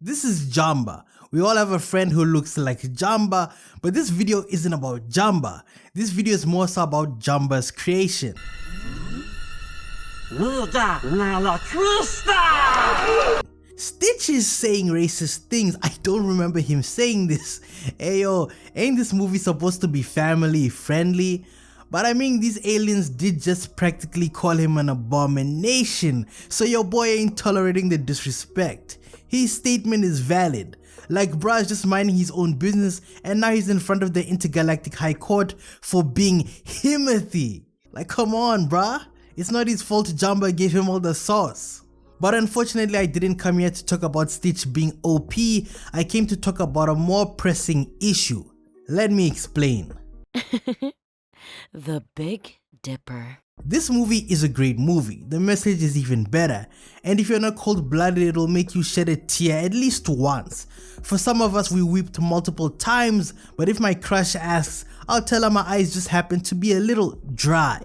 This is Jamba. We all have a friend who looks like Jamba, but this video isn't about Jamba. This video is more so about Jamba's creation. Stitch is saying racist things. I don't remember him saying this. Ayo, ain't this movie supposed to be family friendly? But I mean, these aliens did just practically call him an abomination, so your boy ain't tolerating the disrespect. His statement is valid. Like bruh is just minding his own business and now he's in front of the intergalactic high court for being himothy. Like come on bruh, it's not his fault Jamba gave him all the sauce. But unfortunately I didn't come here to talk about Stitch being OP, I came to talk about a more pressing issue. Let me explain. The Big Dipper. This movie is a great movie, the message is even better, and if you're not cold-blooded it'll make you shed a tear at least once. For some of us we wept multiple times, but if my crush asks, I'll tell her my eyes just happen to be a little dry.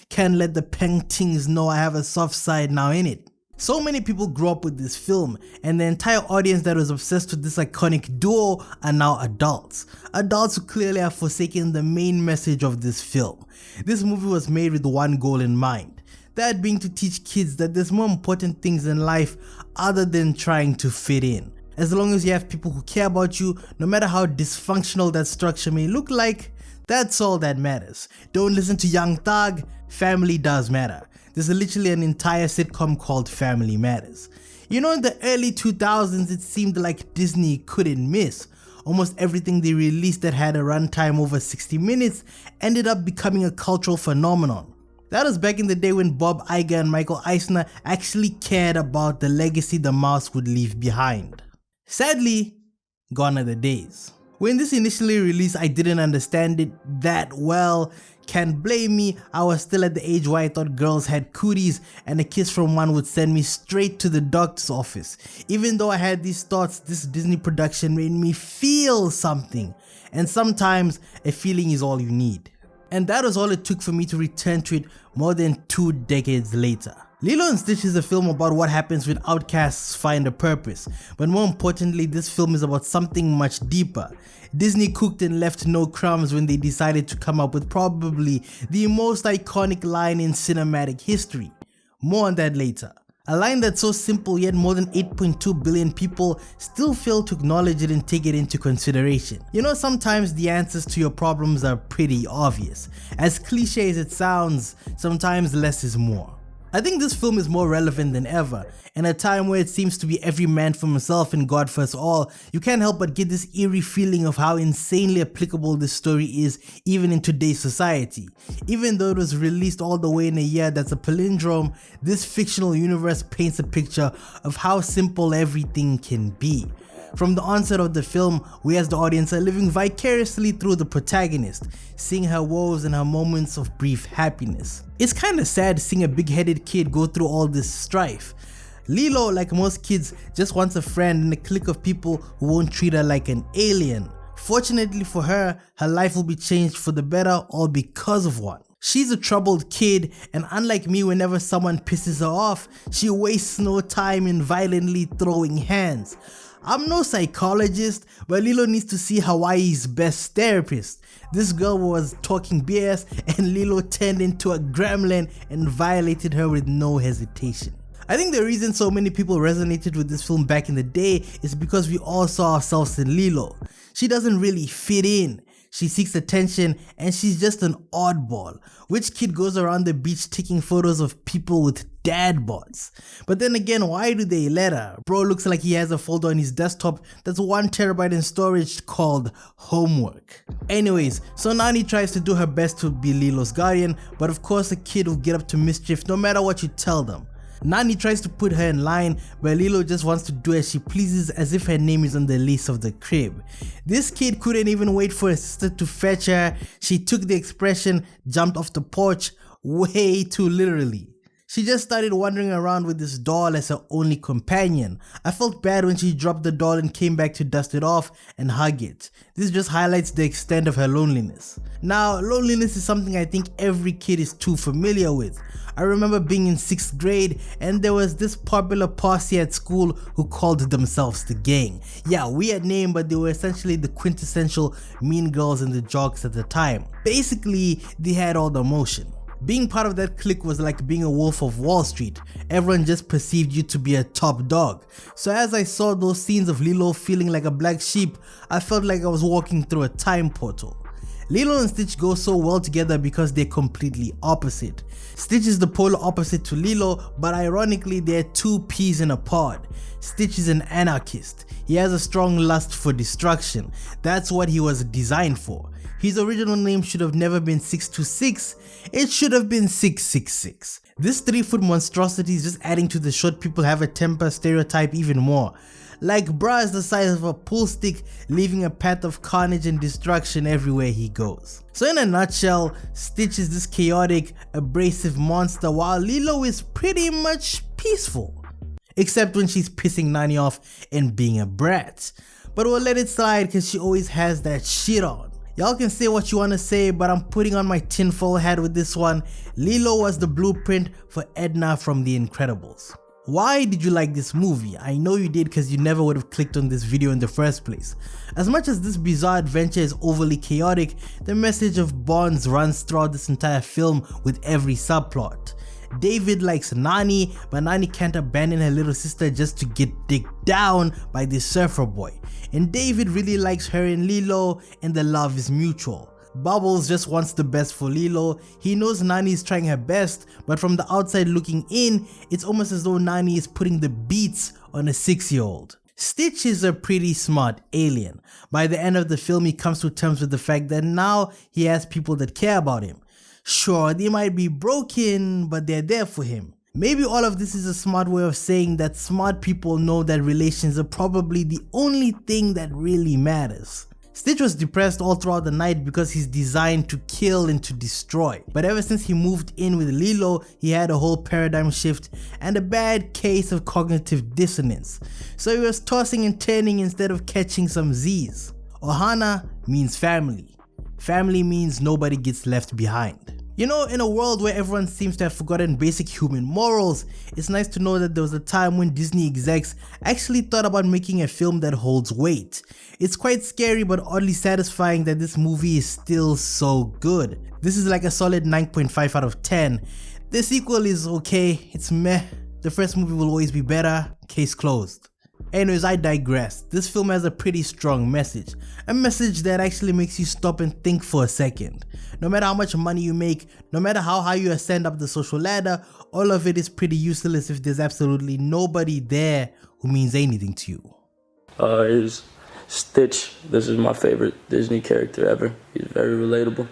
Can't let the paintings know I have a soft side now innit. So many people grew up with this film, and the entire audience that was obsessed with this iconic duo are now adults. Adults who clearly have forsaken the main message of this film. This movie was made with one goal in mind, that being to teach kids that there's more important things in life other than trying to fit in. As long as you have people who care about you, no matter how dysfunctional that structure may look like, that's all that matters. Don't listen to Young Thug, family does matter. There's literally an entire sitcom called Family Matters. You know, in the early 2000s it seemed like Disney couldn't miss. Almost everything they released that had a runtime over 60 minutes ended up becoming a cultural phenomenon. That was back in the day when Bob Iger and Michael Eisner actually cared about the legacy the mouse would leave behind. Sadly, gone are the days. When this initially released I didn't understand it that well. Can't blame me, I was still at the age where I thought girls had cooties and a kiss from one would send me straight to the doctor's office. Even though I had these thoughts, this Disney production made me feel something, and sometimes a feeling is all you need. And that was all it took for me to return to it more than 2 decades later. Lilo and Stitch is a film about what happens when outcasts find a purpose, but more importantly this film is about something much deeper. Disney cooked and left no crumbs when they decided to come up with probably the most iconic line in cinematic history. More on that later. A line that's so simple yet more than 8.2 billion people still fail to acknowledge it and take it into consideration. You know, sometimes the answers to your problems are pretty obvious. As cliche as it sounds, sometimes less is more. I think this film is more relevant than ever. In a time where it seems to be every man for himself and God for us all, you can't help but get this eerie feeling of how insanely applicable this story is even in today's society. Even though it was released all the way in a year that's a palindrome, this fictional universe paints a picture of how simple everything can be. From the onset of the film, we as the audience are living vicariously through the protagonist, seeing her woes and her moments of brief happiness. It's kinda sad seeing a big-headed kid go through all this strife. Lilo, like most kids, just wants a friend and a clique of people who won't treat her like an alien. Fortunately for her, her life will be changed for the better all because of one. She's a troubled kid, and unlike me, whenever someone pisses her off, she wastes no time in violently throwing hands. I'm no psychologist, but Lilo needs to see Hawaii's best therapist. This girl was talking BS and Lilo turned into a gremlin and violated her with no hesitation. I think the reason so many people resonated with this film back in the day is because we all saw ourselves in Lilo. She doesn't really fit in. She seeks attention and she's just an oddball. Which kid goes around the beach taking photos of people with dad bods? But then again, why do they let her? Bro looks like he has a folder on his desktop that's 1 terabyte in storage called homework. Anyways, so Nani tries to do her best to be Lilo's guardian, but of course a kid will get up to mischief no matter what you tell them. Nani tries to put her in line, but Lilo just wants to do as she pleases as if her name is on the lease of the crib. This kid couldn't even wait for her sister to fetch her. She took the expression jumped off the porch way too literally. She just started wandering around with this doll as her only companion. I felt bad when she dropped the doll and came back to dust it off and hug it. This just highlights the extent of her loneliness. Now, loneliness is something I think every kid is too familiar with. I remember being in 6th grade and there was this popular posse at school who called themselves the gang. Yeah, weird name, but they were essentially the quintessential mean girls and the jocks at the time. Basically, they had all the emotion. Being part of that clique was like being a wolf of Wall Street. Everyone just perceived you to be a top dog. So as I saw those scenes of Lilo feeling like a black sheep, I felt like I was walking through a time portal. Lilo and Stitch go so well together because they're completely opposite. Stitch is the polar opposite to Lilo, but ironically they're two peas in a pod. Stitch is an anarchist. He has a strong lust for destruction. That's what he was designed for. His original name should have never been 626, it should have been 666. This 3-foot monstrosity is just adding to the short people have a temper stereotype even more. Like bruh is the size of a pool stick, leaving a path of carnage and destruction everywhere he goes. So in a nutshell, Stitch is this chaotic, abrasive monster while Lilo is pretty much peaceful. Except when she's pissing Nani off and being a brat. But we'll let it slide cause she always has that shit on. Y'all can say what you wanna say, but I'm putting on my tinfoil hat with this one. Lilo was the blueprint for Edna from The Incredibles. Why did you like this movie? I know you did because you never would have clicked on this video in the first place. As much as this bizarre adventure is overly chaotic, the message of bonds runs throughout this entire film with every subplot. David likes Nani, but Nani can't abandon her little sister just to get digged down by this surfer boy. And David really likes her and Lilo, and the love is mutual. Bubbles just wants the best for Lilo. He knows Nani is trying her best, but from the outside looking in, it's almost as though Nani is putting the beats on a 6-year-old. Stitch is a pretty smart alien. By the end of the film, he comes to terms with the fact that now he has people that care about him. Sure, they might be broken, but they're there for him. Maybe all of this is a smart way of saying that smart people know that relations are probably the only thing that really matters. Stitch was depressed all throughout the night because he's designed to kill and to destroy. But ever since he moved in with Lilo, he had a whole paradigm shift and a bad case of cognitive dissonance. So he was tossing and turning instead of catching some Z's. ʻohana means family. Family means nobody gets left behind. You know, in a world where everyone seems to have forgotten basic human morals, it's nice to know that there was a time when Disney execs actually thought about making a film that holds weight. It's quite scary but oddly satisfying that this movie is still so good. This is like a solid 9.5 out of 10. The sequel is okay, it's meh. The first movie will always be better, case closed. Anyways, I digress. This film has a pretty strong message. A message that actually makes you stop and think for a second. No matter how much money you make, no matter how high you ascend up the social ladder, all of it is pretty useless if there's absolutely nobody there who means anything to you. Is Stitch. This is my favorite Disney character ever. He's very relatable.